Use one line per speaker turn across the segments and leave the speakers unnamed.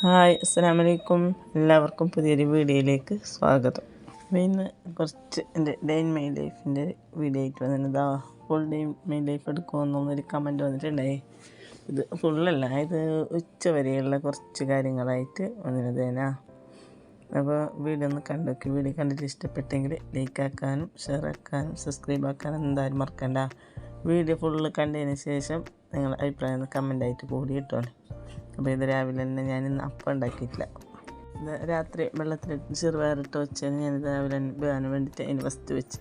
Hi, അസ്സലാമു അലൈക്കും. എല്ലാവർക്കും പുതിയൊരു വീഡിയോയിലേക്ക് സ്വാഗതം. അപ്പോൾ ഇന്ന് കുറച്ച് എൻ്റെ ഡേ ഇൻ മൈ ലൈഫിൻ്റെ വീഡിയോ ആയിട്ട് വന്നിരുന്നതാ. Full day in my life എടുക്കുമെന്നൊന്നൊരു കമൻറ്റ് വന്നിട്ടുണ്ടായി. ഇത് ഫുള്ളല്ല, ഇത് ഉച്ച വരെയുള്ള കുറച്ച് കാര്യങ്ങളായിട്ട് വന്നിരുന്നതേനാ. അപ്പോൾ വീഡിയോ ഒന്ന് കണ്ടോക്കി. വീഡിയോ കണ്ടിട്ട് ഇഷ്ടപ്പെട്ടെങ്കിൽ ലൈക്ക് ആക്കാനും ഷെയർ ആക്കാനും സബ്സ്ക്രൈബ് ആക്കാനും എന്തായാലും മറക്കണ്ട. വീഡിയോ ഫുള്ള് കണ്ടതിന് ശേഷം നിങ്ങളുടെ അഭിപ്രായം ഒന്ന് കമൻ്റായിട്ട് കൂടി ഇട്ടോളെ. അപ്പോൾ ഇത് രാവിലെ തന്നെ ഞാനിന്ന് അപ്പം ഉണ്ടാക്കിയിട്ടില്ല. ഇത് രാത്രി വെള്ളത്തിലിട്ട് ചെറുപയറിട്ട് വെച്ചാൽ ഞാനിത് രാവിലെ വേകാൻ വേണ്ടിയിട്ട് അതിന് ഫസ്റ്റ് വെച്ച്,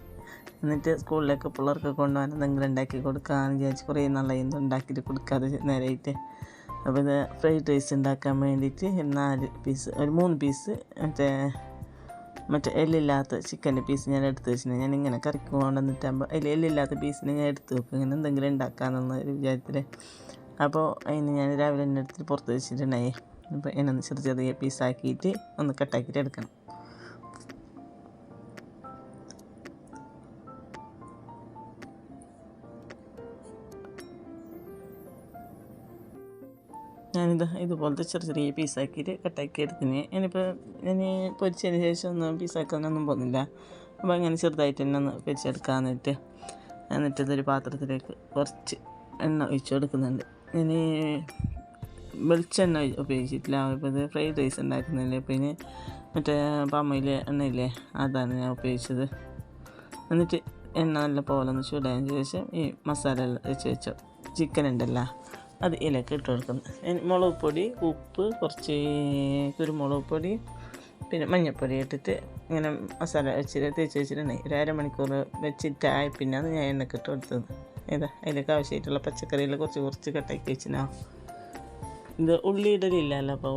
എന്നിട്ട് സ്കൂളിലേക്ക് പിള്ളേർക്ക് കൊണ്ടുപോകാൻ എന്തെങ്കിലും ഉണ്ടാക്കി കൊടുക്കാമെന്ന് വിചാരിച്ച് കുറേ നാളായി ഉണ്ടാക്കിയിട്ട് കൊടുക്കാതെ നേരമായിട്ട്. അപ്പോൾ ഇത് ഫ്രൈഡ് റൈസ് ഉണ്ടാക്കാൻ വേണ്ടിയിട്ട് 4 പീസ്, ഒരു 3 പീസ് മറ്റേ എല്ലില്ലാത്ത ചിക്കൻ്റെ പീസ് ഞാൻ എടുത്ത് വെച്ചിട്ടുണ്ട്. ഞാനിങ്ങനെ കറിക്ക് കൊണ്ടുവന്നിട്ടാകുമ്പോൾ അതിൽ എല്ലില്ലാത്ത പീസിന് ഞാൻ എടുത്ത് വെക്കും, ഇങ്ങനെ എന്തെങ്കിലും ഉണ്ടാക്കാമെന്നുള്ള ഒരു വിചാരത്തിൽ. അപ്പോൾ അതിന് ഞാൻ രാവിലെ തന്നെ എടുത്തിട്ട് പുറത്ത് വെച്ചിട്ടുണ്ടായി. അപ്പോൾ അതിനൊന്ന് ചെറിയ ചെറിയ പീസാക്കിയിട്ട് ഒന്ന് കട്ടാക്കിയിട്ട് എടുക്കണം. ഇതുപോലത്തെ ചെറിയ ചെറിയ പീസാക്കിയിട്ട് കട്ടാക്കി എടുത്തിന്. ഞാനിപ്പോൾ പൊരിച്ചതിന് ശേഷം ഒന്നും പീസാക്കാനൊന്നും പോകുന്നില്ല. അപ്പോൾ അങ്ങനെ ചെറുതായിട്ട് തന്നെ ഒന്ന് പൊരിച്ചെടുക്കാമെന്നിട്ട് ഇതൊരു പാത്രത്തിലേക്ക് കുറച്ച് എണ്ണ ഒഴിച്ച് കൊടുക്കുന്നുണ്ട്. ഞാൻ വെളിച്ചെണ്ണ ഉപയോഗിച്ചിട്ടില്ല. ഇപ്പോൾ ഇത് ഫ്രൈഡ് റൈസ് ഉണ്ടാക്കുന്നില്ലേ, അപ്പോൾ ഇതിന് മറ്റേ പാമയിലെ എണ്ണയില്ലേ, അതാണ് ഞാൻ ഉപയോഗിച്ചത്. എന്നിട്ട് എണ്ണ നല്ല പോലെ ഒന്ന് ചൂടായതിന് ശേഷം ഈ മസാല എല്ലാം വെച്ചോ ചിക്കൻ ഉണ്ടല്ലോ അത് ഇതിലേക്ക് ഇട്ട് കൊടുക്കുന്നത്. മുളക് പൊടി, ഉപ്പ്, കുറച്ച് കുരുമുളക് പൊടി, പിന്നെ മഞ്ഞൾപ്പൊടി ഇട്ടിട്ട് ഇങ്ങനെ മസാല വെച്ചിട്ട് തേച്ച് വെച്ചിട്ടുണ്ടെങ്കിൽ ഒരു അരമണിക്കൂർ വെച്ചിട്ടായി. പിന്നെ അത് ഞാൻ എണ്ണയ്ക്ക് ഇട്ട് കൊടുത്തത്. അതിലേക്ക് ആവശ്യമായിട്ടുള്ള പച്ചക്കറിയിൽ കുറച്ച് കട്ടാക്കി വെച്ചിനാ. ഇത് ഉള്ളി ഇടലില്ലല്ലോ, അപ്പോൾ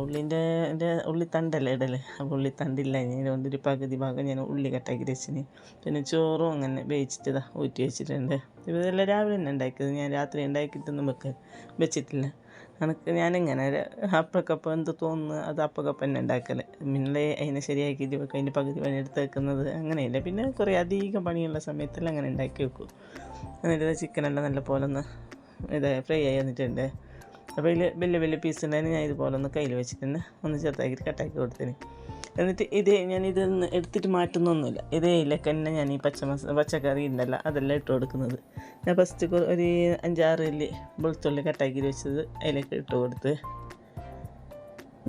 ഉള്ളിത്തണ്ടല്ല ഇടൽ. അപ്പോൾ ഉള്ളിത്തണ്ടില്ല, അതുകൊണ്ട് ഒരു പകുതി ഭാഗം ഞാൻ ഉള്ളി കട്ടാക്കി വെച്ചിന്. പിന്നെ ചോറും അങ്ങനെ വേവിച്ചിട്ട് ഊറ്റി വെച്ചിട്ടുണ്ട്. ഇതെല്ലാം രാവിലെ തന്നെ ഉണ്ടാക്കിയത്, ഞാൻ രാത്രി ഉണ്ടാക്കിയിട്ടൊന്നും വെച്ചിട്ടില്ല. ഞാനിങ്ങനെ അപ്പക്കപ്പം എന്ത് തോന്നുന്നു അത് അപ്പക്കപ്പം തന്നെ ഉണ്ടാക്കൽ. പിന്നെ അതിനെ ശരിയാക്കിയിട്ട് വെക്കും, അതിൻ്റെ പകുതി പണി എടുത്ത് വെക്കുന്നത് അങ്ങനെയില്ല. പിന്നെ കുറേ അധികം പണിയുള്ള സമയത്തെല്ലാം അങ്ങനെ ഉണ്ടാക്കി വെക്കും. എന്നിട്ട് ചിക്കനെല്ലാം നല്ല പോലെ ഒന്ന് ഫ്രൈ ആയി വന്നിട്ടുണ്ട്. അപ്പോൾ ഇതിൽ വലിയ വലിയ പീസ് ഉണ്ടായിരുന്നു. ഞാൻ ഇതുപോലെ ഒന്ന് കയ്യിൽ വെച്ചിട്ടുണ്ട്, ഒന്ന് ചെറുതാക്കിയിട്ട് കട്ടാക്കി കൊടുത്തിന്. എന്നിട്ട് ഞാനിതൊന്ന് എടുത്തിട്ട് മാറ്റുന്നൊന്നുമില്ല. ഇതിലേക്ക് തന്നെ ഞാൻ ഈ പച്ചക്കറി ഉണ്ടല്ലോ അതെല്ലാം ഇട്ട് കൊടുക്കുന്നത്. ഞാൻ ഫസ്റ്റ് ഒരു 5-6 ഇല്ലി വെളുത്തുള്ളി കട്ടാക്കി വെച്ചത് അതിലേക്ക് ഇട്ട് കൊടുത്ത്.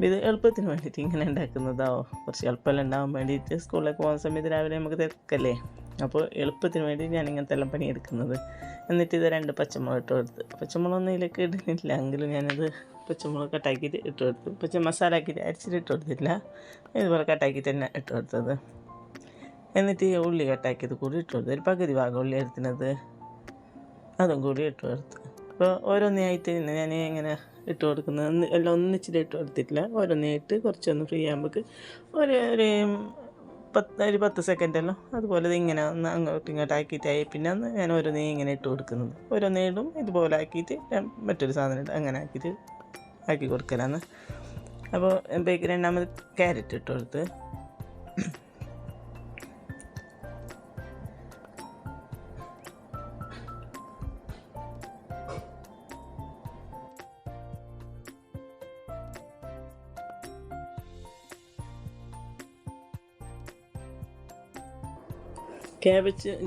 ഇത് എളുപ്പത്തിന് വേണ്ടിയിട്ട് ഇങ്ങനെ ഉണ്ടാക്കുന്നതാവോ, കുറച്ച് എളുപ്പമെല്ലാം ഉണ്ടാകാൻ വേണ്ടിയിട്ട്. സ്കൂളിലേക്ക് പോകുന്ന സമയത്ത് രാവിലെ നമുക്ക് തിരക്കല്ലേ, അപ്പോൾ എളുപ്പത്തിന് വേണ്ടി ഞാൻ ഇങ്ങനത്തെ എല്ലാം പണിയെടുക്കുന്നത്. എന്നിട്ട് ഇത് 2 പച്ചമുളക് ഇട്ട് കൊടുത്ത്. പച്ചമുളകൊന്നും ഇതിലേക്ക് ഇടുന്നില്ല എങ്കിലും ഞാനത് പച്ചമുളക് കട്ടാക്കിയിട്ട് ഇട്ട് കൊടുത്തു. മസാല ആക്കിയിട്ട് അരിച്ചിട്ട് ഇട്ട് കൊടുത്തില്ല, ഇതുപോലെ കട്ടാക്കിയിട്ട് തന്നെ ഇട്ട് കൊടുത്തത്. എന്നിട്ട് ഈ ഉള്ളി കട്ടാക്കിയത് കൂടി ഇട്ട് കൊടുത്തു. ഒരു പകുതി ഭാഗം ഉള്ളി എടുക്കുന്നത് അതും കൂടി ഇട്ട് കൊടുത്തു. അപ്പോൾ ഓരോന്നായിട്ട് ഞാൻ ഇങ്ങനെ ഇട്ട് കൊടുക്കുന്നത്, എല്ലാം ഒന്നിച്ചിട്ട് ഇട്ട് കൊടുത്തിട്ടില്ല. ഓരോന്നായിട്ട് കുറച്ചൊന്ന് ഫ്രീ ആകുമ്പോൾ ഒരു 10 സെക്കൻഡല്ലോ അതുപോലെ ഇങ്ങനെ ഒന്ന് അങ്ങോട്ടും ഇങ്ങോട്ട് ആക്കിയിട്ടായി. പിന്നെ ഞാൻ ഓരോന്നേ ഇങ്ങനെ ഇട്ട് കൊടുക്കുന്നത്, ഓരോന്നേടും ഇതുപോലെ ആക്കിയിട്ട് മറ്റൊരു സാധനം ഇട്ട് അങ്ങനെ ആക്കി കൊടുക്കലാണ്. അപ്പോൾ ബേക്ക് 2ാമത് ക്യാരറ്റ് ഇട്ട് കൊടുത്ത്.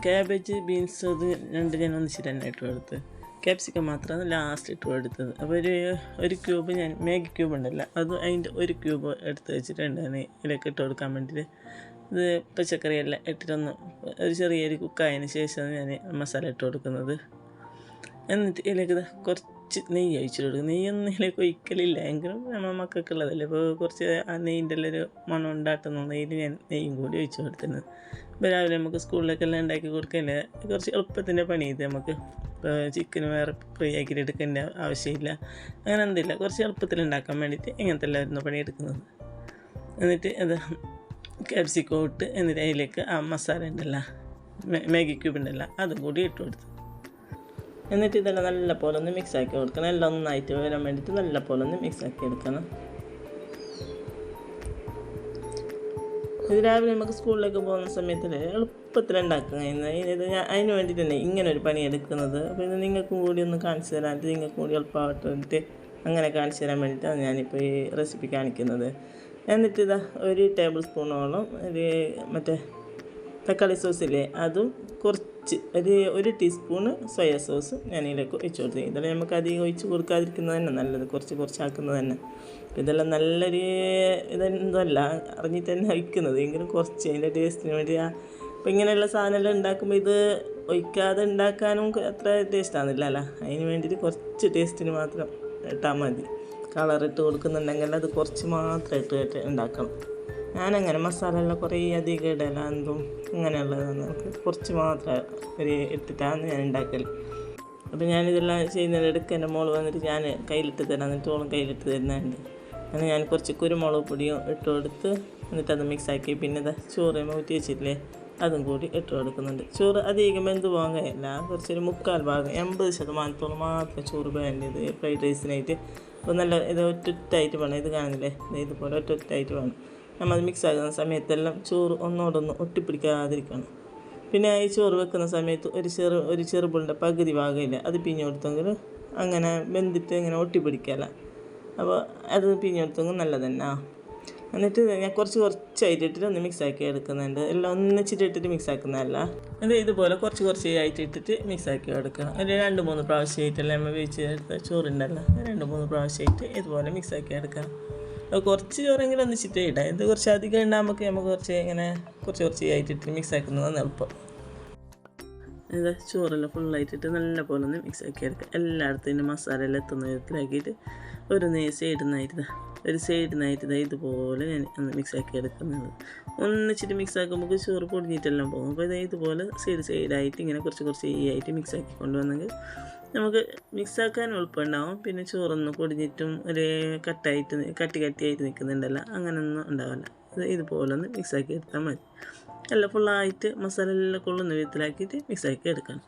ക്യാബേജ് ബീൻസ് അത് 2 ഞാൻ ഒന്നിച്ചിട്ട് തന്നെ ഇട്ട് കൊടുത്ത്. ക്യാപ്സിക്കം മാത്രമാണ് ലാസ്റ്റ് ഇട്ട് കൊടുത്തത്. അപ്പോൾ ഒരു ക്യൂബ് ഞാൻ മാഗി ക്യൂബ് ഉണ്ടല്ലോ അത് അതിൻ്റെ ഒരു ക്യൂബ് എടുത്ത് വെച്ചിട്ടുണ്ട് ഇതിലേക്ക് ഇട്ട് കൊടുക്കാൻ വേണ്ടിയിട്ട്. ഇത് പച്ചക്കറിയെല്ലാം ഇട്ടിട്ടൊന്ന് ഒരു ചെറിയൊരു കുക്കായതിന് ശേഷമാണ് ഞാൻ മസാല ഇട്ട് കൊടുക്കുന്നത്. എന്നിട്ട് ഇതിലേക്ക് കുറച്ച് നെയ്യ് ഒഴിച്ചിട്ട് കൊടുക്കും. നെയ്യൊന്നും ഇതിലേക്ക് ഒഴിക്കലില്ല എങ്കിലും നമ്മൾ മക്കൾക്കുള്ളതല്ലേ, ഇപ്പോൾ കുറച്ച് ആ നെയ്യിൻ്റെ എല്ലാം ഒരു മണം ഉണ്ടാട്ടുന്ന നെയ്യിൽ ഞാൻ നെയ്യും കൂടി ഒഴിച്ച് കൊടുത്തിരുന്നത്. ഇപ്പോൾ രാവിലെ നമുക്ക് സ്കൂളിലേക്കെല്ലാം ഉണ്ടാക്കി കൊടുക്കല്ലേ, കുറച്ച് എളുപ്പത്തിൻ്റെ പണി ഇത്. നമുക്ക് ഇപ്പോൾ ചിക്കന് വേറെ ഫ്രൈ ആക്കിയിട്ട് എടുക്കേണ്ട ആവശ്യമില്ല, അങ്ങനെ എന്തില്ല, കുറച്ച് എളുപ്പത്തിൽ ഉണ്ടാക്കാൻ വേണ്ടിയിട്ട് ഇങ്ങനത്തെ എല്ലാവരും പണിയെടുക്കുന്നത്. എന്നിട്ട് അത് ക്യാപ്സിക്കം ഇട്ട് എന്നിട്ട് അതിലേക്ക് ആ മസാല ഉണ്ടല്ലോ, മാഗി ക്യൂബ് ഉണ്ടല്ലോ അതും കൂടി ഇട്ട് കൊടുത്തു. എന്നിട്ട് ഇതെല്ലാം നല്ല പോലെ ഒന്ന് മിക്സ് ആക്കി കൊടുക്കണം. എല്ലാം ഒന്നായിട്ട് വരാൻ വേണ്ടിയിട്ട് നല്ല പോലെ ഒന്ന് മിക്സ് ആക്കി എടുക്കണം. ഇത് രാവിലെ നമുക്ക് സ്കൂളിലേക്ക് പോകുന്ന സമയത്തിൽ എളുപ്പത്തിൽ ഉണ്ടാക്കുന്നത്. ഇത് ഞാൻ അതിന് വേണ്ടിയിട്ട് തന്നെ ഇങ്ങനെ ഒരു പണി എടുക്കുന്നത്. അപ്പോൾ ഇത് നിങ്ങൾക്കും കൂടി ഒന്ന് കാണിച്ചു തരാനായിട്ട്, നിങ്ങൾക്കും കൂടി എളുപ്പമായിട്ട് അങ്ങനെ കാണിച്ചു തരാൻ വേണ്ടിയിട്ടാണ് ഞാനിപ്പോൾ ഈ റെസിപ്പി കാണിക്കുന്നത്. എന്നിട്ട് ഇതാ 1 ടേബിൾ സ്പൂണോളം മറ്റേ തക്കാളി സോസില്ലേ അതും കുറച്ച് ഒരു ടീസ്പൂണ് സോയ സോസും ഞാനിതിലേക്ക് ഒഴിച്ച് കൊടുത്തു. ഇതെല്ലാം നമുക്ക് അധികം ഒഴിച്ച് കൊടുക്കാതിരിക്കുന്നത് തന്നെ നല്ലത്, കുറച്ചാക്കുന്നത് തന്നെ. ഇതെല്ലാം നല്ലൊരു ഇതെന്തല്ല അറിഞ്ഞിട്ട് തന്നെ ഒഴിക്കുന്നത്, എങ്കിലും കുറച്ച് അതിൻ്റെ ടേസ്റ്റിന് വേണ്ടി. അപ്പോൾ ഇങ്ങനെയുള്ള സാധനമെല്ലാം ഉണ്ടാക്കുമ്പോൾ ഇത് ഒഴിക്കാതെ ഉണ്ടാക്കാനും അത്ര ടേസ്റ്റാകുന്നില്ല അല്ല, അതിന് വേണ്ടിയിട്ട് കുറച്ച് ടേസ്റ്റിന് മാത്രം ഇട്ടാൽ മതി. കളറിട്ട് കൊടുക്കുന്നുണ്ടെങ്കിൽ അത് കുറച്ച് മാത്രം ഇട്ടിട്ട് ഉണ്ടാക്കണം. ഞാനങ്ങനെ മസാല എല്ലാം കുറേ അധികം ഇടല എന്തും അങ്ങനെയുള്ളതാണ്, നമുക്ക് കുറച്ച് മാത്രം ഇട്ടിട്ടാണ് ഞാൻ ഉണ്ടാക്കൽ. അപ്പോൾ ഞാനിതെല്ലാം ചെയ്യുന്നതിനിടയ്ക്ക് എൻ്റെ മോൾ വന്നിട്ട് ഞാൻ കയ്യിലിട്ട് തരാം, എന്നിട്ട് ഓളും കയ്യിലിട്ട് തരുന്നുണ്ട്. അങ്ങനെ ഞാൻ കുറച്ച് കുരുമുളക് പൊടിയും ഇട്ട് കൊടുത്ത് എന്നിട്ടത് മിക്സാക്കി. പിന്നെ ചോറ് ഊറ്റി വെച്ചിട്ടില്ലേ അതും കൂടി ഇട്ട് കൊടുക്കുന്നുണ്ട്. ചോറ് അധികം വെന്ത് പോകാൻ കഴിയില്ല, കുറച്ചൊരു 3/4 ഭാഗം 80% മാത്രം ചോറ് വേണ്ടത് ഫ്രൈഡ് റൈസിനായിട്ട്. അപ്പോൾ നല്ല ഇത് ഒറ്റൊറ്റായിട്ട് വേണം, ഇത് കാണുന്നില്ലേ ഇതുപോലെ ഒറ്റൊറ്റായിട്ട് വേണം. നമ്മൾ മിക്സ് ആകുന്ന സമയത്തെല്ലാം ചോറ് ഒന്നോടൊന്ന് ഒട്ടിപ്പിടിക്കാതിരിക്കണം. പിന്നെ ഈ ചോറ് വെക്കുന്ന സമയത്ത് ഒരു ചെറുപുളിൻ്റെ പകുതി ഭാഗമില്ല അത് പിഞ്ഞ് കൊടുത്തെങ്കിൽ അങ്ങനെ വെന്തിട്ട് ഇങ്ങനെ ഒട്ടിപ്പിടിക്കല. അപ്പോൾ അത് പിഞ്ഞ് കൊടുത്തെങ്കിൽ നല്ലത് തന്നെ. എന്നിട്ട് ഞാൻ കുറച്ചായിട്ടിട്ട് ഒന്ന് മിക്സാക്കി എടുക്കുന്നുണ്ട്. എല്ലാം ഒന്നിച്ചിട്ടിട്ട് മിക്സ് ആക്കുന്നതല്ല, അത് ഇതുപോലെ കുറച്ചായിട്ട് ഇട്ടിട്ട് മിക്സാക്കി എടുക്കണം. ഒരു 2-3 പ്രാവശ്യമായിട്ടെല്ലാം നമ്മൾ വേവിച്ച് എടുത്ത ചോറുണ്ടല്ലോ, 2-3 പ്രാവശ്യമായിട്ട് ഇതുപോലെ മിക്സാക്കി എടുക്കണം. കുറച്ച് ചോറെങ്കിലും ഒന്നിച്ചിട്ടേ ഇടാം, ഇത് കുറച്ച് അധികം ഉണ്ടാകുമ്പോൾ നമുക്ക് കുറച്ചായിട്ടിട്ട് മിക്സ് ആക്കുന്നതാണ് എളുപ്പം. ചോറെല്ലാം ഫുള്ളായിട്ടിട്ട് നല്ല പോലെ ഒന്ന് മിക്സാക്കി എടുക്കുക. എല്ലായിടത്തും മസാല എല്ലാം എത്തുന്ന വിധത്തിലാക്കിയിട്ട് ഒരു സൈഡിനായിട്ട് ഇതുപോലെ ഞാൻ ഒന്ന് മിക്സാക്കി എടുക്കുന്നത്. ഒന്നിച്ചിട്ട് മിക്സാക്കുമ്പോൾ ചോറ് പൊടിഞ്ഞിട്ടെല്ലാം പോകും. അപ്പോൾ ഇതുപോലെ സൈഡായിട്ട് ഇങ്ങനെ കുറച്ചായിട്ട് മിക്സാക്കി കൊണ്ടുവന്നെങ്കിൽ നമുക്ക് മിക്സാക്കാൻ എളുപ്പമുണ്ടാവും. പിന്നെ ചോറൊന്നും പൊടിഞ്ഞിട്ടും ഒരു കട്ടിയായിട്ട് നിൽക്കുന്നുണ്ടല്ലോ, അങ്ങനെയൊന്നും ഉണ്ടാവില്ല. ഇതുപോലെ ഒന്ന് മിക്സാക്കി എടുത്താൽ മതി. എല്ലാം ഫുള്ളായിട്ട് മസാല എല്ലാം കൊള്ളുന്ന വിധത്തിലാക്കിയിട്ട് മിക്സാക്കി എടുക്കണം.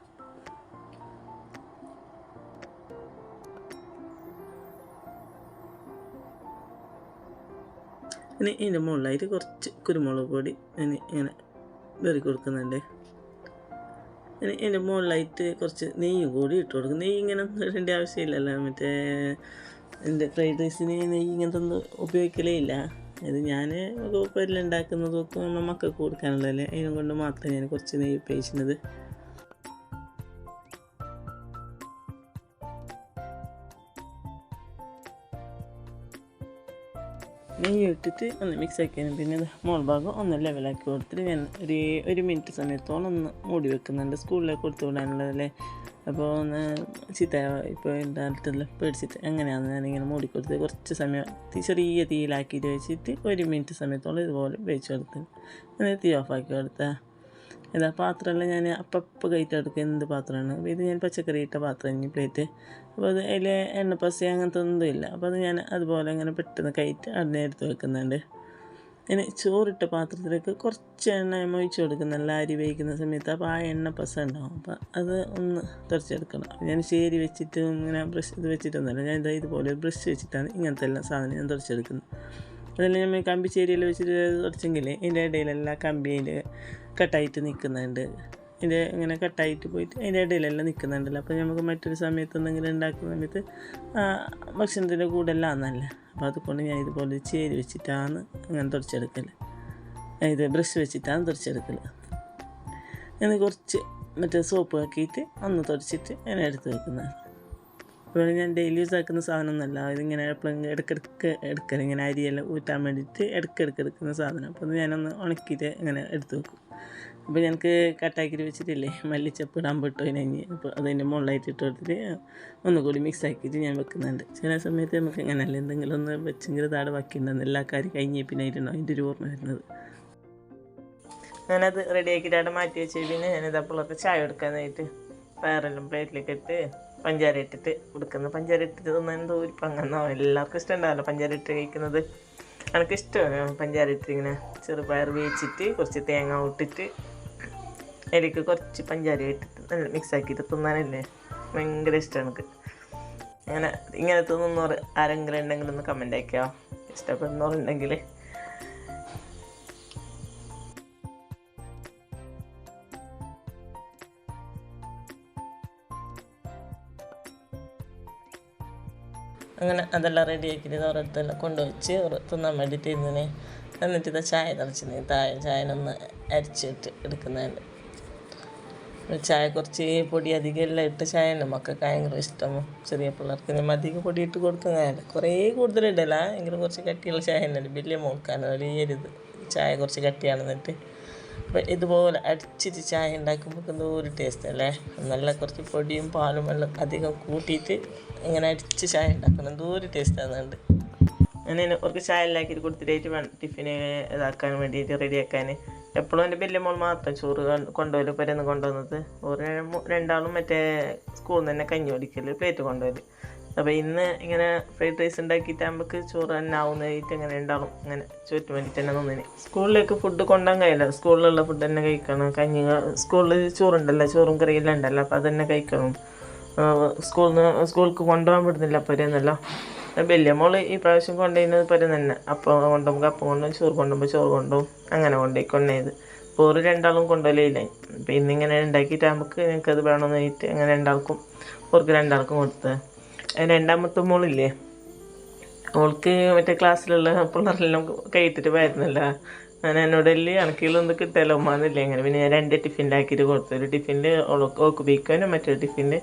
ഇനി ഇതിൻ്റെ മുകളിലായിട്ട് കുറച്ച് കുരുമുളക് പൊടി ഇങ്ങനെ വെറി കൊടുക്കുന്നുണ്ട്. ഇനി ഇതിൻ്റെ മുകളിലായിട്ട് കുറച്ച് നെയ്യും കൂടി ഇട്ട് കൊടുക്കും. നെയ്യ് ഇങ്ങനെ ഇടേണ്ട ആവശ്യമില്ലല്ലോ, മറ്റേ എൻ്റെ ഫ്രൈഡ് റൈസിന് നെയ്യ് ഇങ്ങനത്തെ ഒന്നും ഉപയോഗിക്കലേ ഇല്ല. ഇത് ഞാൻ ഉണ്ടാക്കുന്നതൊക്കെ നമ്മൾ മക്കൾക്ക് കൊടുക്കാനുള്ളതല്ലേ, അതിനും കൊണ്ട് മാത്രമേ ഞാൻ കുറച്ച് നെയ്യ് ഉപയോഗിക്കുന്നത്. നെയ്യ് ഇട്ടിട്ട് ഒന്ന് മിക്സാക്കിയതിന് പിന്നെ മോൾ ഭാഗം ഒന്ന് ലെവലാക്കി കൊടുത്തിട്ട് ഞാൻ ഒരു മിനിറ്റ് സമയത്തോളം ഒന്ന് മൂടി വെക്കുന്നുണ്ട്. സ്കൂളിലേക്ക് കൊടുത്തു വിടാനുള്ളതല്ലേ, അപ്പോൾ ഒന്ന് ഇപ്പോൾ ഉണ്ടായിട്ടില്ല പേടിച്ചിട്ട് അങ്ങനെയാണ് ഞാനിങ്ങനെ മൂടിക്കൊടുത്ത് കുറച്ച് സമയം ചെറിയ തീയിലാക്കിയിട്ട് വെച്ചിട്ട് 1 മിനിറ്റ് സമയത്തോളം ഇതുപോലെ വേവിച്ച് കൊടുത്ത് അങ്ങനെ തീ ഓഫാക്കി കൊടുത്താൽ പാത്രമെല്ലാം ഞാൻ അപ്പം കയറ്റെടുക്കുക. എന്ത് പാത്രമാണ് അപ്പോൾ ഇത് ഞാൻ പച്ചക്കറി ഇട്ട പാത്രം ഇനി പ്ലേറ്റ്. അപ്പോൾ അത് അതിൽ എണ്ണ പസി അങ്ങനത്തെ ഒന്നും ഇല്ല. അപ്പോൾ അത് ഞാൻ അതുപോലെ അങ്ങനെ പെട്ടെന്ന് കയറ്റി അതിനെ എടുത്ത് വെക്കുന്നുണ്ട്. ഇനി ചോറിട്ട പാത്രത്തിലേക്ക് കുറച്ച് എണ്ണ ഒഴിച്ച് കൊടുക്കുന്നില്ല അരി വേവിക്കുന്ന സമയത്ത്. അപ്പോൾ ആ എണ്ണ പസ ഉണ്ടാവും, അപ്പോൾ അത് ഒന്ന് തുടച്ചെടുക്കണം. ഞാൻ ശരി വെച്ചിട്ട് ഇങ്ങനെ ബ്രഷ് ഇത് വെച്ചിട്ടൊന്നുമല്ല, ഞാൻ ഇതുപോലെ ബ്രഷ് വെച്ചിട്ടാണ് ഇങ്ങനത്തെ എല്ലാ സാധനം ഞാൻ തുടച്ചെടുക്കുന്നത്. അതെല്ലാം നമ്മൾ കമ്പിച്ചേരിയിൽ വെച്ചിട്ട് തുടച്ചെങ്കിൽ ഇതിൻ്റെ ഇടയിലെല്ലാം കമ്പി അതിൻ്റെ കട്ടായിട്ട് നിൽക്കുന്നുണ്ട്. ഇതിൻ്റെ ഇങ്ങനെ കട്ടായിട്ട് പോയിട്ട് അതിൻ്റെ ഇടയിലെല്ലാം നിൽക്കുന്നുണ്ടല്ലോ. അപ്പോൾ നമുക്ക് മറ്റൊരു സമയത്ത് എന്തെങ്കിലും ഉണ്ടാക്കുന്ന സമയത്ത് ഭക്ഷണത്തിൻ്റെ കൂടെ എല്ലാം ആണെന്നല്ല. അപ്പോൾ അതുകൊണ്ട് ഞാൻ ഇതുപോലെ ചേരി വെച്ചിട്ടാണ് അങ്ങനെ തുടച്ചെടുക്കൽ, ഇത് ബ്രഷ് വെച്ചിട്ടാണ് തുടച്ചെടുക്കൽ. ഞാൻ കുറച്ച് മറ്റേ സോപ്പ് ആക്കിയിട്ട് ഒന്ന് തുടച്ചിട്ട് ഞാൻ എടുത്ത് വെക്കുന്നതാണ്. ഇപ്പോൾ ഞാൻ ഡെയിലി യൂസ് ആക്കുന്ന സാധനമൊന്നുമല്ല, ഇതിങ്ങനെ എപ്പോഴും എടുക്കൽ ഇങ്ങനെ അരിയെല്ലാം ഊറ്റാൻ വേണ്ടിയിട്ട് എടുക്കുന്ന സാധനം. അപ്പോൾ അത് ഞാനൊന്ന് ഉണക്കിയിട്ട് ഇങ്ങനെ എടുത്ത് വെക്കും. അപ്പോൾ ഞങ്ങൾക്ക് കട്ടാക്കിയിട്ട് വെച്ചിട്ടില്ലേ മല്ലിച്ചപ്പ് ഇടാൻ പെട്ടു ഇനി, അപ്പോൾ അതിൻ്റെ മുകളിലായിട്ട് ഇട്ട് കൊടുത്തിട്ട് ഒന്നുകൂടി മിക്സ് ആക്കിയിട്ട് ഞാൻ വെക്കുന്നുണ്ട്. ചില സമയത്ത് നമുക്ക് ഇങ്ങനെയല്ല എന്തെങ്കിലും ഒന്ന് വെച്ചെങ്കിൽ താടെ ബാക്കിയിട്ടുണ്ടെന്ന് എല്ലാ കാര്യം കഴിഞ്ഞ് പിന്നെ ആയിട്ടുണ്ടോ അതിൻ്റെ ഒരു ഓർമ്മ വരുന്നത്. ഞാനത് റെഡി ആക്കിയിട്ട് അവിടെ മാറ്റി വെച്ച് പിന്നെ ഞാനിത് അപ്പോഴൊക്കെ ചായ എടുക്കാനായിട്ട് വേറെല്ലാം പ്ലേറ്റിലേക്ക് ഇട്ട് പഞ്ചാര ഇട്ടിട്ട് കൊടുക്കുന്നത്. പഞ്ചാര ഇട്ടിട്ട് തിന്നാൻ എന്തോ ഒരു പങ്കെന്നോ, എല്ലാവർക്കും ഇഷ്ടം ഉണ്ടാവില്ല പഞ്ചാര ഇട്ട് കഴിക്കുന്നത്. എനിക്ക് ഇഷ്ടമാണ് പഞ്ചാര ഇട്ടിട്ട് ഇങ്ങനെ ചെറുപയർ വേവിച്ചിട്ട് കുറച്ച് തേങ്ങ ഇട്ടിട്ട് അതിലേക്ക് കുറച്ച് പഞ്ചാര ഇട്ടിട്ട് നല്ല മിക്സാക്കിയിട്ട് തിന്നാനല്ലേ ഭയങ്കര ഇഷ്ടമാണ് എനിക്ക്. ഇങ്ങനെ തിന്നുന്നവർ ആരെങ്കിലും ഉണ്ടെങ്കിൽ ഒന്ന് കമൻ്റ് ആക്കിയോ, ഇഷ്ടപ്പെടുന്നവരുണ്ടെങ്കിൽ. അങ്ങനെ അതെല്ലാം റെഡിയാക്കിയിട്ട് ഓരോരുത്തെല്ലാം കൊണ്ടുവച്ച് തിന്നാൻ വേണ്ടിയിട്ട് ഇരുന്നിന്. എന്നിട്ട് ഇത് ചായ തിളച്ചിന്. ചായനൊന്ന് അരിച്ചിട്ട് എടുക്കുന്നുണ്ട്. ചായ കുറച്ച് പൊടി അധികം എല്ലാം ഇട്ട് ചായ തന്നെ മക്കൾക്ക് ഭയങ്കര ഇഷ്ടമോ. ചെറിയ പിള്ളേർക്ക് നമ്മൾ അധികം പൊടി ഇട്ട് കൊടുക്കുന്നതല്ല, കുറേ കൂടുതലിടല്ല, എങ്കിലും കുറച്ച് കട്ടിയുള്ള ചായ തന്നെ. വലിയ മോൾക്കാണ് വലിയൊരിത് ചായ കുറച്ച് കട്ടിയാണെന്നിട്ട്. അപ്പോൾ ഇതുപോലെ അടിച്ചിട്ട് ചായ ഉണ്ടാക്കുമ്പോൾ എന്തോ ഒരു ടേസ്റ്റ് അല്ലേ. നല്ല കുറച്ച് പൊടിയും പാലും എല്ലാം അധികം കൂട്ടിയിട്ട് ഇങ്ങനെ അടിച്ച് ചായ ഉണ്ടാക്കണം, എന്തോ ഒരു ടേസ്റ്റ് ആകുന്നുണ്ട്. അങ്ങനെ അവർക്ക് ചായ ഉണ്ടാക്കിയിട്ട് കൊടുത്തിട്ടായിട്ട് വേണം ടിഫിന് ഇതാക്കാൻ വേണ്ടിയിട്ട് റെഡിയാക്കാൻ. എപ്പോഴും എൻ്റെ വലിയ മോൾ മാത്രം ചോറ് കൊണ്ടുപോകല് പുരന്ന് കൊണ്ടുവന്നത്. ഒരു രണ്ടാളും മറ്റേ സ്കൂളിൽ നിന്ന് തന്നെ കഞ്ഞി ഓടിക്കൽ പ്ലേറ്റ് കൊണ്ടുപോകല്. അപ്പോൾ ഇന്ന് ഇങ്ങനെ ഫ്രൈഡ് റൈസ് ഉണ്ടാക്കിയിട്ട് നമുക്ക് ചോറ് തന്നെ ആവുന്നതായിട്ട് അങ്ങനെ ഉണ്ടാവും. അങ്ങനെ ചോറ്റിന് വേണ്ടിയിട്ട് തന്നെ നിന്നിന്. സ്കൂളിലേക്ക് ഫുഡ് കൊണ്ടുപോകാൻ കഴിയില്ല, സ്കൂളിലുള്ള ഫുഡ് തന്നെ കഴിക്കണം. കഞ്ഞി സ്കൂളിൽ ചോറുണ്ടല്ലോ, ചോറും കറിയെല്ലാം ഉണ്ടല്ലോ, അപ്പോൾ അത് തന്നെ കഴിക്കണം. സ്കൂൾക്ക് കൊണ്ടുപോകാൻ വിടുന്നില്ല പുരന്നല്ലോ. വലിയ മോള് ഈ പ്രാവശ്യം കൊണ്ടുപോയിരുന്നത് പുരം തന്നെ. അപ്പം കൊണ്ടുപോകുമ്പോൾ അപ്പം കൊണ്ടുപോകും, ചോറ് കൊണ്ടുപോകുമ്പോൾ ചോറ് കൊണ്ടുപോകും, അങ്ങനെ കൊണ്ടുപോയത്. അപ്പോൾ ഒരു രണ്ടാളും കൊണ്ടുപോയില്ല. അപ്പോൾ ഇന്നിങ്ങനെ ഉണ്ടാക്കിയിട്ട് നമുക്ക് എനിക്കത് വേണമെന്ന് പറഞ്ഞിട്ട് അങ്ങനെ രണ്ടാൾക്കും അവർക്ക് രണ്ടാൾക്കും കൊടുത്തത്. രണ്ടാമത്തെ മോളില്ലേ, അവൾക്ക് മറ്റേ ക്ലാസ്സിലുള്ള പിള്ളേരെല്ലാം കൈയിട്ടിട്ട് വരുന്നില്ല. അങ്ങനെ എന്നോടല്ലേ കണക്കിലൊന്നും കിട്ടുമല്ലോ ഉമ്മാന്നില്ലേ. അങ്ങനെ പിന്നെ ഞാൻ 2 ടിഫിനിലാക്കിയിട്ട് കൊടുത്തു. ഒരു ടിഫിനിൽ അവൾക്ക് ബീക്കാനും മറ്റൊരു ടിഫിനിൽ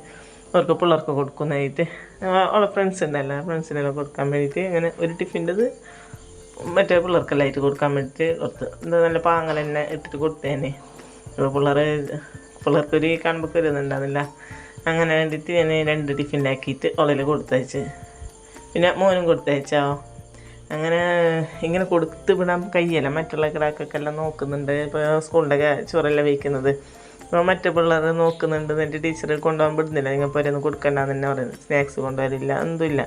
അവർക്ക് പിള്ളേർക്ക് കൊടുക്കുന്നതായിട്ട് അവളെ ഫ്രണ്ട്സ് ഉണ്ടല്ലോ, ഫ്രണ്ട്സിനെല്ലാം കൊടുക്കാൻ വേണ്ടിയിട്ട് അങ്ങനെ ഒരു ടിഫിൻ്റെത് മറ്റേ പിള്ളേർക്കെല്ലാം ആയിട്ട് കൊടുക്കാൻ വേണ്ടിയിട്ട് കൊടുത്ത്. എന്താ നല്ല പാങ്ങൽ തന്നെ ഇട്ടിട്ട് കൊടുത്തേനെ. ഇപ്പോൾ പിള്ളേർക്കൊരു കാണുമ്പോൾ കരുതുന്നുണ്ടാകുന്നില്ല. അങ്ങനെ വേണ്ടിയിട്ട് ഞാൻ 2 ടിഫിനിലാക്കിയിട്ട് അവളിൽ കൊടുത്തയച്ച്. പിന്നെ മോനും കൊടുത്തയച്ചോ. അങ്ങനെ ഇങ്ങനെ കൊടുത്ത് വിടാൻ കഴിയല്ല, മറ്റുള്ള കിടാക്കൊക്കെല്ലാം നോക്കുന്നുണ്ട്. ഇപ്പോൾ സ്കൂളിൻ്റെ ചോറെല്ലാം വയ്ക്കുന്നത്, അപ്പോൾ മറ്റു പിള്ളേർ നോക്കുന്നുണ്ട്. എന്നിട്ട് ടീച്ചർ കൊണ്ടുപോകാൻ വിടുന്നില്ല, നിങ്ങൾ പോരൊന്നും കൊടുക്കണ്ടെന്ന് തന്നെ പറയുന്നത്. സ്നാക്സ് കൊണ്ടുവരില്ല, ഒന്നുമില്ല.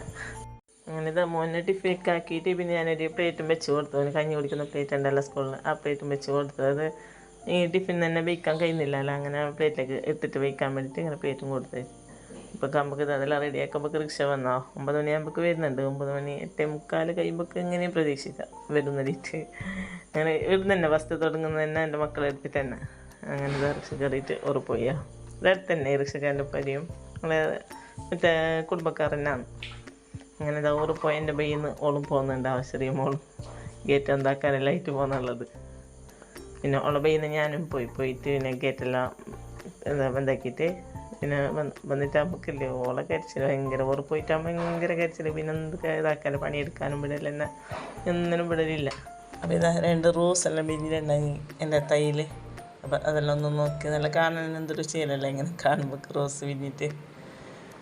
അങ്ങനെ ഇത് മോനെ ടിഫിനൊക്കെ ആക്കിയിട്ട് പിന്നെ ഞാനൊരു പ്ലേറ്റും വെച്ച് കൊടുത്തു. അവന് കഞ്ഞി കുടിക്കുന്ന പ്ലേറ്റ് ഉണ്ടല്ലോ സ്കൂളിൽ, ആ പ്ലേറ്റും വെച്ച് കൊടുത്തത്. അത് ഈ ടിഫിൻ തന്നെ വയ്ക്കാൻ കഴിയുന്നില്ലല്ലോ, അങ്ങനെ പ്ലേറ്റിലേക്ക് എടുത്തിട്ട് വയ്ക്കാൻ വേണ്ടിയിട്ട് ഇങ്ങനെ പ്ലേറ്റും കൊടുത്തു. ഇപ്പോൾ നമുക്ക് അതെല്ലാം റെഡിയാക്കുമ്പോൾ റിക്ഷ വന്നോ 9 മണിയാകുമ്പോൾ വരുന്നുണ്ട്. 9 മണി 8:45 കഴിയുമ്പോൾ എങ്ങനെയും പ്രതീക്ഷിക്കാം വരുന്നതിട്ട്. അങ്ങനെ ഇവിടുന്ന് തന്നെ ഫസ്റ്റ് തുടങ്ങുന്നത് തന്നെ എൻ്റെ മക്കളെ എടുത്തിട്ട് തന്നെ. അങ്ങനെ റിക്ഷ കയറിയിട്ട് ഉറപ്പോയി. ഇതടുത്ത് തന്നെ റിക്ഷക്കാരൻ്റെ പരിയും നമ്മളെ മറ്റേ കുടുംബക്കാർ തന്നെയാണ്. അങ്ങനെ ഇതാ ഉറപ്പോയി. എൻ്റെ ബയ്യിൽ നിന്ന് ഓളും പോകുന്നുണ്ട്, ചെറിയ മോളും ഗേറ്റ് എന്താക്കാനല്ല ആയിട്ട് പോകുന്നുള്ളത്. പിന്നെ ഓളെ ബയ്യിൽ നിന്ന് ഞാനും പോയിട്ട് പിന്നെ ഗേറ്റെല്ലാം എന്താക്കിയിട്ട് പിന്നെ വന്നിട്ട് നമുക്കില്ലേ ഓളെ കരിച്ചിൽ ഭയങ്കര ഉറപ്പോയിട്ടാകുമ്പോൾ ഭയങ്കര കരിച്ചിൽ. പിന്നെ എന്ത് ഇതാക്കാനും പണിയെടുക്കാനും വിടല തന്നെ ഒന്നിനും വിടലില്ല. അപ്പോൾ ഇതാ 2 റോസ് എല്ലാം പിന്നിലുണ്ടായി എൻ്റെ തൈയിൽ. അപ്പോൾ അതെല്ലാം ഒന്ന് നോക്കി നല്ല കാണാൻ എന്തൊരു ശീലമല്ല ഇങ്ങനെ കാണുമ്പോൾ റോസ് പിന്നിട്ട്.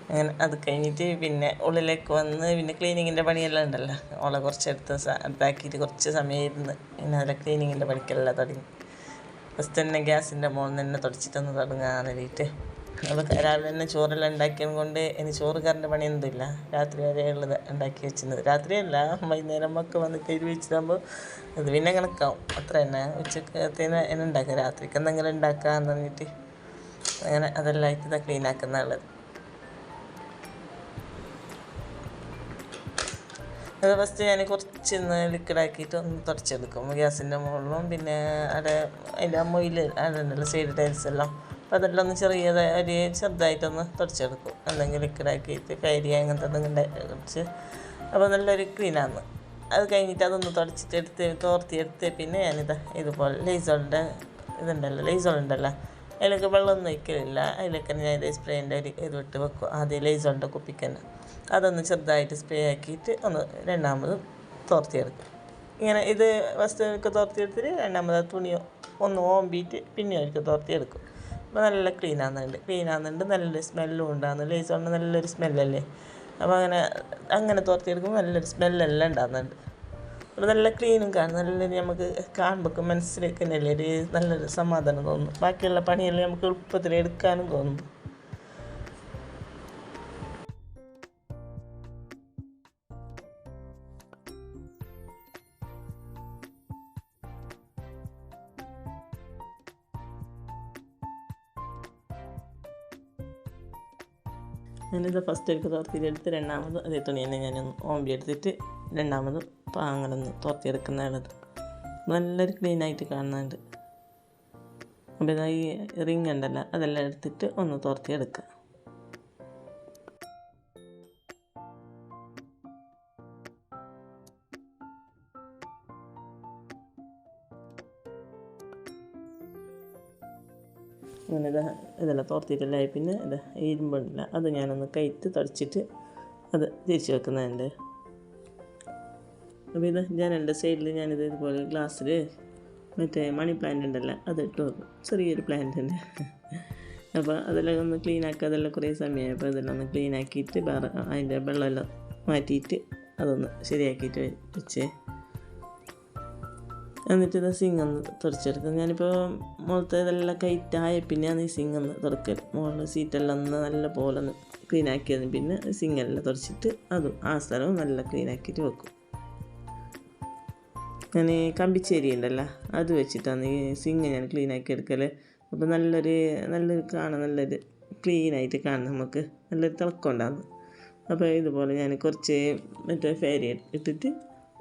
അങ്ങനെ അത് കഴിഞ്ഞിട്ട് പിന്നെ ഉള്ളിലേക്ക് വന്ന് പിന്നെ ക്ലീനിങ്ങിൻ്റെ പണിയെല്ലാം ഉണ്ടല്ലോ, ഓളെ കുറച്ചെടുത്ത് ഇതാക്കിയിട്ട് കുറച്ച് സമയം ഇരുന്ന് പിന്നെ അതിലെ ക്ലീനിങ്ങിൻ്റെ പണിക്കെല്ലാം തുടങ്ങി. ഫസ്റ്റ് തന്നെ ഗ്യാസിൻ്റെ മുകളിൽ നിന്ന് തന്നെ തുടച്ചിട്ടൊന്ന് തുടങ്ങാൻ വേണ്ടിയിട്ട്. അപ്പോൾ രാവിലെ തന്നെ ചോറെല്ലാം ഉണ്ടാക്കിയത് കൊണ്ട് ഇനി ചോറ് കറിൻ്റെ പണി എന്തുമില്ല, രാത്രി വരെ ഉള്ളത് ഉണ്ടാക്കി വെച്ചിരുന്നത്. രാത്രിയല്ല, വൈകുന്നേരം ഒക്കെ വന്ന് കയറി വെച്ചിട്ടാകുമ്പോൾ അത് പിന്നെ കണക്കാവും. അത്ര തന്നെ ഉച്ചക്കത്തേന് എന്നെ ഉണ്ടാക്കുക, രാത്രിക്ക് എന്തെങ്കിലും ഉണ്ടാക്കാമെന്ന് പറഞ്ഞിട്ട് അങ്ങനെ അതെല്ലാം ആയിട്ട് ഇതാ ക്ലീൻ ആക്കുന്നുള്ളത്. അത് ഫസ്റ്റ് ഞാൻ കുറച്ച് ലിക്വിഡാക്കിയിട്ട് ഒന്ന് തുടച്ചെടുക്കും ഗ്യാസിൻ്റെ മുകളിലും. പിന്നെ അതിൻ്റെ മൊയിൽ അതുണ്ടല്ലോ സൈഡ് ടൈൽസ് എല്ലാം, അപ്പോൾ അതെല്ലാം ഒന്ന് ചെറുതായിട്ടൊന്ന് തുടച്ചെടുക്കും. എന്തെങ്കിലും ലിക്വിഡാക്കിയിട്ട് കയറി അങ്ങനത്തെ എന്തെങ്കിലും കുറച്ച്, അപ്പോൾ നല്ലൊരു ക്ലീനാണ്. അത് കഴിഞ്ഞിട്ട് അതൊന്ന് തുടച്ചിട്ടെടുത്ത് തോർത്തിയെടുത്ത് പിന്നെ ഞാനിതാ ഇതുപോലെ ലൈസോളിൻ്റെ ഉണ്ടല്ലോ അതിലേക്ക് വെള്ളമൊന്നും ഒഴിക്കലില്ല. അതിലേക്ക് ഞാൻ ഇത് സ്പ്രേൻ്റെ ഇത് വിട്ട് വെക്കും. ആദ്യം ലൈസോളിൻ്റെ കുപ്പിക്ക് തന്നെ അതൊന്ന് ചെറുതായിട്ട് സ്പ്രേ ആക്കിയിട്ട് ഒന്ന് രണ്ടാമത് തോർത്തിയെടുക്കും. ഇങ്ങനെ ഇത് ഫസ്റ്റ് ഒരിക്കൽ തോർത്തിയെടുത്തിട്ട് രണ്ടാമത് തുണിയോ ഒന്ന് ഓമ്പിയിട്ട് പിന്നെ ഒരിക്കൽ തോർത്തിയെടുക്കും. അപ്പോൾ നല്ല ക്ലീനാകുന്നുണ്ട്, നല്ലൊരു സ്മെല്ലും ഉണ്ടാകുന്നു. ലൈസോളിന് നല്ലൊരു സ്മെല്ലല്ലേ, അപ്പോൾ അങ്ങനെ തോർത്തിയെടുക്കുമ്പോൾ നല്ലൊരു സ്മെല്ലെല്ലാം ഉണ്ടാകുന്നുണ്ട്. അപ്പോൾ നല്ല ക്ലീനും കാണും, നല്ലൊരു നമുക്ക് കാണുമ്പോൾ മനസ്സിലേക്ക് തന്നെയല്ലേ ഒരു നല്ലൊരു സമാധാനം തോന്നും. ബാക്കിയുള്ള പണിയെല്ലാം നമുക്ക് എളുപ്പത്തിൽ എടുക്കാനും തോന്നും. ഞാനിത് ഫസ്റ്റ് ഒരിക്കൽ തോർത്തിയെടുത്ത് രണ്ടാമത് അതേ തുണി തന്നെ ഞാനൊന്ന് ഓമ്പി എടുത്തിട്ട് രണ്ടാമത് അങ്ങനൊന്ന് തോർത്തിയെടുക്കുന്നതാണത്. നല്ലൊരു ക്ലീനായിട്ട് കാണുന്നുണ്ട്. അപ്പോൾ ഇതാ ഈ റിങ് ഉണ്ടല്ലോ അതെല്ലാം എടുത്തിട്ട് ഒന്ന് തോർത്തിയെടുക്കുക. അങ്ങനെ ഇതെല്ലാം തോർത്തിട്ടെല്ലാം പിന്നെ ഇരുമ്പുണ്ടല്ല അത് ഞാനൊന്ന് കയറ്റി തുടച്ചിട്ട് അത് തിരിച്ച് വെക്കുന്നുണ്ട്. അപ്പോൾ ജനലിൻ്റെ സൈഡിൽ ഞാനിത് ഇതുപോലെ ഗ്ലാസ്സിൽ മറ്റേ മണി പ്ലാന്റ് ഉണ്ടല്ലോ അതിട്ട് വെക്കും. ചെറിയൊരു പ്ലാന്റ് ഉണ്ട്. അപ്പോൾ അതെല്ലാം ഒന്ന് ക്ലീനാക്കുക. അതെല്ലാം കുറേ സമയമായി. അപ്പോൾ അതെല്ലാം ഒന്ന് ക്ലീനാക്കിയിട്ട് വേറെ അതിൻ്റെ വെള്ളമെല്ലാം മാറ്റിയിട്ട് അതൊന്ന് ശരിയാക്കിയിട്ട് വെച്ചേ. എന്നിട്ട് സിങ് ഒന്ന് തുടച്ചെടുക്കും. ഞാനിപ്പോൾ മുകളത്തെ ഇതെല്ലാം കയറ്റായ പിന്നെയാണ് ഈ സിങ് ഒന്ന് തുറക്കൽ. മുകളിൽ സീറ്റെല്ലാം ഒന്ന് നല്ല പോലെ ഒന്ന് ക്ലീനാക്കിയതിന് പിന്നെ സിങ്ങെല്ലാം തുടച്ചിട്ട് അതും ആ സ്ഥലവും നല്ല ക്ലീനാക്കിയിട്ട് വെക്കും. ഞാൻ കമ്പിച്ചേരി ഉണ്ടല്ലോ അത് വെച്ചിട്ടാണ് ഈ സിങ് ഞാൻ ക്ലീനാക്കി എടുക്കൽ. അപ്പോൾ നല്ലൊരു കാണാൻ നല്ലൊരു ക്ലീനായിട്ട് കാണാൻ നമുക്ക് നല്ലൊരു തിളക്കം ഉണ്ടാകുന്നു. അപ്പോൾ ഇതുപോലെ ഞാൻ കുറച്ച് മറ്റേ ഫേരി ഇട്ടിട്ട്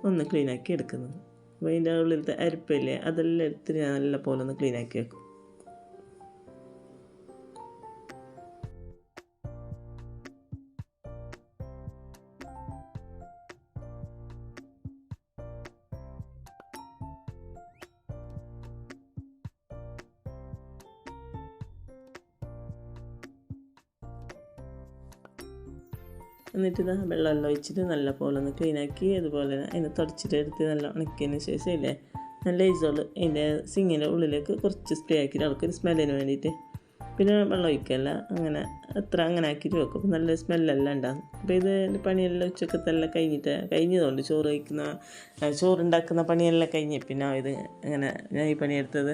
ഒന്ന് ക്ലീനാക്കി എടുക്കുന്നത്. അപ്പോൾ അതിൻ്റെ ഉള്ളിലത്തെ അരിപ്പില്ലേ അതെല്ലാം എടുത്തിട്ട് ഞാൻ നല്ല പോലെ ഒന്ന് ക്ലീനാക്കി വെക്കും. എന്നിട്ട് വെള്ളമെല്ലാം ഒഴിച്ചിട്ട് നല്ല പോലെ ഒന്ന് ക്ലീനാക്കി അതുപോലെ അതിനെ തുടച്ചിട്ട് എടുത്ത് നല്ല ഉണക്കിയതിന് ശേഷം ഇല്ലേ നല്ല ഐസോൾ അതിൻ്റെ സിങ്ങിൻ്റെ ഉള്ളിലേക്ക് കുറച്ച് സ്പ്രേ ആക്കിയിട്ട് അവർക്കൊരു സ്മെല്ലിന് വേണ്ടിയിട്ട് പിന്നെ വെള്ളം ഒഴിക്കല്ല അങ്ങനെ അങ്ങനെ ആക്കിയിട്ട് വെക്കും. അപ്പോൾ നല്ല സ്മെല്ലെല്ലാം ഉണ്ടാകും. അപ്പോൾ ഇത് പണിയെല്ലാം ഉച്ചക്കത്തെല്ലാം കഴിഞ്ഞതുകൊണ്ട് ചോറുണ്ടാക്കുന്ന പണിയെല്ലാം കഴിഞ്ഞ് പിന്നെ ഇത് അങ്ങനെ ഞാൻ ഈ പണിയെടുത്തത്.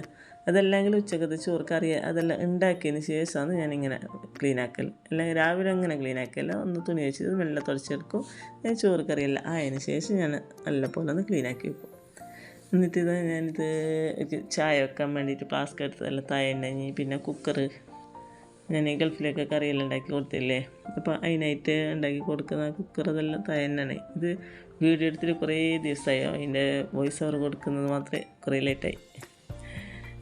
അതല്ലെങ്കിൽ ഉച്ചക്കത്തെ ചോറ് കറി അതെല്ലാം ഉണ്ടാക്കിയതിന് ശേഷമാണ് ഞാനിങ്ങനെ ക്ലീനാക്കൽ. അല്ലെങ്കിൽ രാവിലെ അങ്ങനെ ക്ലീനാക്കല്ല. ഒന്ന് തുണി വെച്ചത് മെല്ലെ തുടച്ചെടുക്കും. ചോറ് കറിയെല്ലാം ആയതിന് ശേഷം ഞാൻ നല്ല പോലെ ഒന്ന് ക്ലീനാക്കി വെക്കും. എന്നിട്ട് ഞാനിത് ചായ വെക്കാൻ വേണ്ടിയിട്ട് ഫ്ലാസ്ക് എടുത്തതെല്ലാം താഴെ ഉണ്ടെങ്കിൽ പിന്നെ കുക്കർ ഞാൻ ഗൾഫിലേക്ക് കറിയെല്ലാം ഉണ്ടാക്കി കൊടുത്തില്ലേ അപ്പോൾ അതിനായിട്ട് ഉണ്ടാക്കി കൊടുക്കുന്ന കുക്കർ അതെല്ലാം താഴെ തന്നെയാണ്. ഇത് വീഡിയോ എടുത്തിട്ട് കുറേ ദിവസമായി. അതിൻ്റെ വോയിസ് ഓവർ കൊടുക്കുന്നത് മാത്രമേ കുറേ ലേറ്റായി.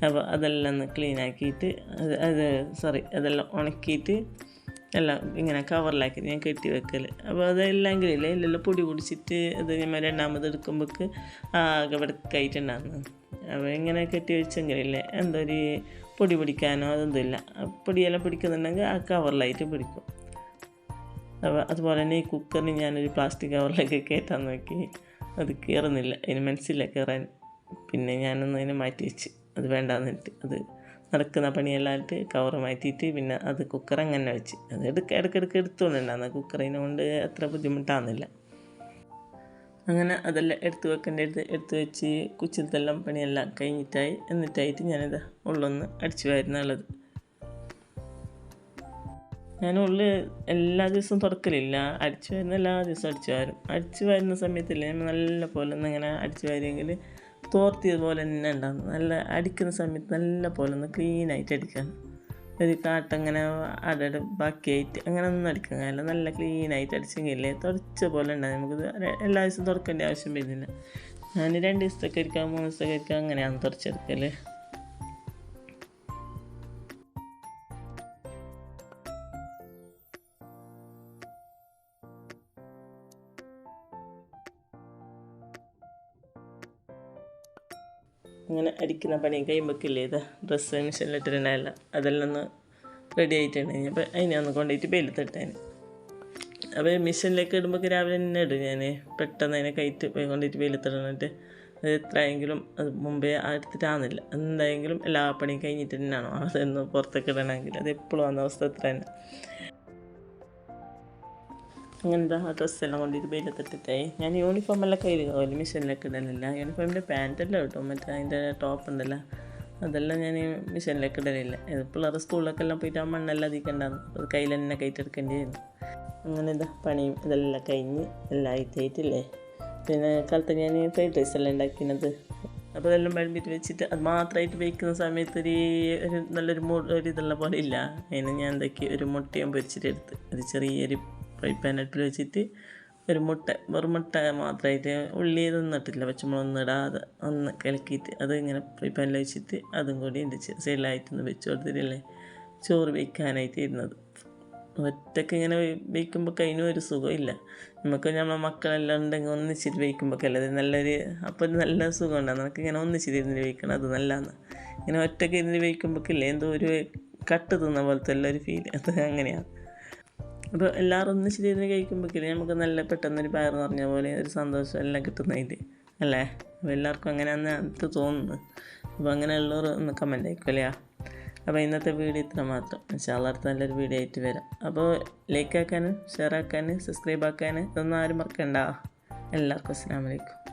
അപ്പോൾ അതെല്ലാം ഒന്ന് ക്ലീനാക്കിയിട്ട് അതെല്ലാം ഉണക്കിയിട്ട് എല്ലാം ഇങ്ങനെ കവറിലാക്കി ഞാൻ കെട്ടി വെക്കൽ. അപ്പോൾ അതെല്ലാമെങ്കിലില്ലേ ഇല്ലെല്ലാം പൊടി പൊടിച്ചിട്ട് അത് നമ്മൾ രണ്ടാമത് എടുക്കുമ്പോൾക്ക് ആകെ വെടുക്കായിട്ടുണ്ടാകുന്നു. അപ്പോൾ ഇങ്ങനെ കെട്ടി വെച്ചെങ്കിലില്ലേ എന്തോ ഒരു പൊടി പിടിക്കാനോ അതൊന്നുമില്ല. പൊടിയെല്ലാം പിടിക്കുന്നുണ്ടെങ്കിൽ ആ കവറിലായിട്ട് പിടിക്കും. അപ്പോൾ അതുപോലെ തന്നെ ഈ കുക്കറിന് ഞാനൊരു പ്ലാസ്റ്റിക് കവറിലേക്ക് കയറ്റാൻ നോക്കി. അത് കയറുന്നില്ല. അതിന് മനസ്സില്ല കയറാൻ. പിന്നെ ഞാനൊന്ന് അതിനെ മാറ്റി വെച്ച് അത് വേണ്ടാന്നിട്ട് അത് നടക്കുന്ന പണിയെല്ലാമായിട്ട് കവർ മാറ്റിയിട്ട് പിന്നെ അത് കുക്കർ അങ്ങനെ വെച്ച് അത് ഇടയ്ക്കിടയ്ക്ക് എടുത്തുകൊണ്ടുണ്ടാകുന്ന കുക്കറിനെ കൊണ്ട് അത്ര ബുദ്ധിമുട്ടാകുന്നില്ല. അങ്ങനെ അതെല്ലാം എടുത്ത് വെച്ച് കുച്ചിലത്തെല്ലാം പണിയെല്ലാം എന്നിട്ടായിട്ട് ഞാനിത് ഉള്ളൊന്ന് അടിച്ചു വാരുന്നുള്ളത്. ഞാൻ ഉള്ളിൽ എല്ലാ ദിവസവും തുടക്കലില്ല. അടിച്ചു വരുന്ന എല്ലാ ദിവസവും അടിച്ചു വരുന്ന സമയത്തില്ലേ നമ്മൾ നല്ല പോലെ ഒന്ന് ഇങ്ങനെ അടിച്ചു വാരിയെങ്കിൽ തോർത്തിയത് പോലെ തന്നെ ഉണ്ടാകും. നല്ല അടിക്കുന്ന സമയത്ത് നല്ല പോലെ ഒന്ന് ക്ലീനായിട്ട് അടിക്കാൻ. ഒരു കാട്ടങ്ങനെ അടയുടെ ബാക്കിയായിട്ട് അങ്ങനെ ഒന്നും അടിക്കാൻ കഴിയില്ല. നല്ല ക്ലീനായിട്ട് അടിച്ചെങ്കിലേ തുടച്ച പോലെ ഉണ്ടാകും. നമുക്കിത് എല്ലാ ദിവസവും തുറക്കേണ്ട ആവശ്യം വരുന്നില്ല. ഞാൻ 2 ദിവസത്തേക്ക് അടിക്കാം 3 ദിവസത്തേക്ക് അടിക്കാം അങ്ങനെയാണ് തുടച്ചെടുക്കൽ. അങ്ങനെ അടിക്കുന്ന പണി കഴിയുമ്പോഴേക്കില്ലേ ഇത് ഡ്രസ്സ് മെഷീനിലിട്ടിട്ടുണ്ടായില്ല അതെല്ലാം ഒന്ന് റെഡി ആയിട്ടുണ്ടെങ്കിൽ അപ്പോൾ അതിനെ ഒന്ന് കൊണ്ടുപോയിട്ട് വെയിലത്തിട്ടേന്. അപ്പോൾ മെഷീനിലേക്ക് ഇടുമ്പോൾ രാവിലെ തന്നെ ഇടും ഞാൻ. പെട്ടെന്ന് അതിനെ കയറ്റി കൊണ്ടിട്ട് വെയിലത്തിടണിട്ട് അത് എത്രയെങ്കിലും അത് മുമ്പേ എടുത്തിട്ടാകുന്നില്ല. എന്തായെങ്കിലും എല്ലാ പണിയും കഴിഞ്ഞിട്ട് തന്നെയാണോ അതൊന്ന് പുറത്തേക്ക് ഇടണമെങ്കിൽ അത് എപ്പോഴും വന്ന അവസ്ഥ എത്ര തന്നെ. അങ്ങനത്തെ ആ ഡ്രസ്സെല്ലാം കൊണ്ടിട്ട് വെയിലത്തിട്ടിട്ടായി. ഞാൻ യൂണിഫോമെല്ലാം കയ്യിൽ മെഷീനിലേക്ക് ഇടലില്ല. യൂണിഫോമിൻ്റെ പാൻറ്റെല്ലാം കിട്ടും. മറ്റേ അതിൻ്റെ ടോപ്പ് ഉണ്ടല്ലോ അതെല്ലാം ഞാൻ മെഷീനിലേക്ക് ഇടലില്ല. പിള്ളേർ സ്കൂളിലൊക്കെ എല്ലാം പോയിട്ട് ആ മണ്ണെല്ലാം അധികമുണ്ടാകുന്നു. അത് കയ്യിൽ തന്നെ കയറ്റെടുക്കേണ്ടി വരുന്നു. അങ്ങനെ പണിയും ഇതെല്ലാം കഴിഞ്ഞ് എല്ലാം ആയിട്ടില്ലേ. പിന്നെ കാലത്ത് ഞാൻ ഫ്രൈഡ് റൈസ് എല്ലാം ഉണ്ടാക്കുന്നത്. അപ്പോൾ അതെല്ലാം വിളമ്പിയിട്ട് വെച്ചിട്ട് അത് മാത്രമായിട്ട് വയ്ക്കുന്ന സമയത്ത് ഒരു നല്ലൊരു ഇതെല്ലാം പോലെ ഇല്ല. അതിന് ഞാൻ എന്താക്കി ഒരു മുട്ടയും പൊരിച്ചിട്ട് എടുത്ത് ഒരു ചെറിയൊരു ഫ്രൈ പാനിൽ വെച്ചിട്ട് വെറും മുട്ട മാത്രമായിട്ട് ഉള്ളി ഇതൊന്നും ഇട്ടില്ല. പച്ചമുളകൊന്നും ഇടാതെ ഒന്ന് കിളക്കിയിട്ട് അത് ഇങ്ങനെ ഫ്രൈ പാനിൽ വെച്ചിട്ട് അതും കൂടി എൻ്റെ സൈഡിലായിട്ടൊന്ന് വെച്ച് കൊടുത്തിട്ടില്ലേ ചോറ് വയ്ക്കാനായിട്ട് ഇരുന്നത്. ഒറ്റയ്ക്ക് ഇങ്ങനെ വയ്ക്കുമ്പോൾ അതിനും ഒരു സുഖമില്ല. നമുക്ക് നമ്മളെ മക്കളെല്ലാം ഉണ്ടെങ്കിൽ ഒന്നിച്ചിട്ട് വയ്ക്കുമ്പോഴൊക്കെയല്ലേ അത് അപ്പോൾ നല്ല സുഖം ഉണ്ടാകും. നമുക്കിങ്ങനെ ഒന്നിച്ചിട്ട് ഇരുന്ന് വയ്ക്കണം അത് നല്ലതാണ്. ഇങ്ങനെ ഒറ്റയ്ക്ക് ഇരുന്ന് വയ്ക്കുമ്പോഴേക്കില്ലേ എന്തോ ഒരു കട്ട് തിന്ന പോലത്തെ ഒരു ഫീൽ, അത് അങ്ങനെയാണ്. അപ്പോൾ എല്ലാവരും ഒന്നിച്ച് ഇരുന്ന് കഴിക്കുമ്പോഴേക്കും നമുക്ക് നല്ല പെട്ടെന്നൊരു വയറ് നിറഞ്ഞ പോലെ ഒരു സന്തോഷം എല്ലാം കിട്ടുന്നതിൽ അല്ലേ. അപ്പോൾ എല്ലാവർക്കും അങ്ങനെയാണെന്ന് എനിക്ക് തോന്നുന്നു. അപ്പോൾ അങ്ങനെയുള്ളവർ ഒന്ന് കമൻ്റ് ആയിക്കോലെയാ. അപ്പോൾ ഇന്നത്തെ വീഡിയോ ഇത്ര മാത്രം. ഇൻഷാല്ലാ അടുത്ത നല്ലൊരു വീഡിയോ ആയിട്ട് വരാം. അപ്പോൾ ലൈക്ക് ആക്കാനും ഷെയർ ആക്കാനും സബ്സ്ക്രൈബ് ആക്കാനും ഇതൊന്നും ആരും മറക്കണ്ട. എല്ലാവർക്കും അസ്സലാമു അലൈക്കും.